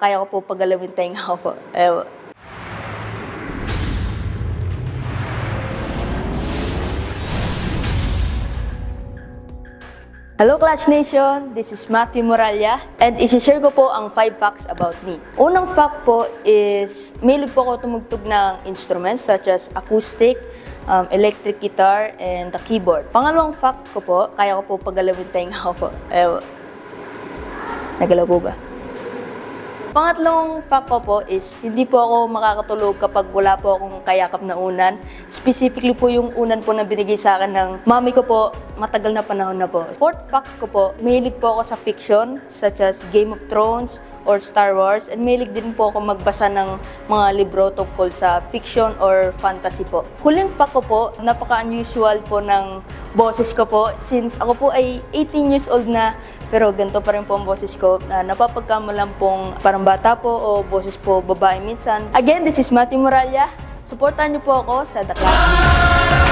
Kaya ko po pagalawin tenga ko po. Hello Clash Nation! This is Matthew Moralla and isi-share ko po ang 5 facts about me. Unang fact po is mahilig po ako tumugtog ng instruments such as acoustic, electric guitar, and the keyboard. Pangalawang fact ko po, kaya ko po pagalawin tenga ko po. Nagalaw po ba? Pangatlong fact ko po is hindi po ako makakatulog kapag wala po akong kayakap na unan. Specifically po yung unan po na binigay sa akin ng mami ko po matagal na panahon na po. Fourth fact ko po, mahilig po ako sa fiction such as Game of Thrones or Star Wars, and mahilig din po ako magbasa ng mga libro tungkol sa fiction or fantasy po. Huling fact ko po, napaka-unusual po ng boses ko po since ako po ay 18 years old na pero ganito pa rin po ang boses ko. Napapagkamalan pong parang bata po o boses po babae minsan. Again, this is Matthew Moralla. Supportan niyo po ako sa The Clash.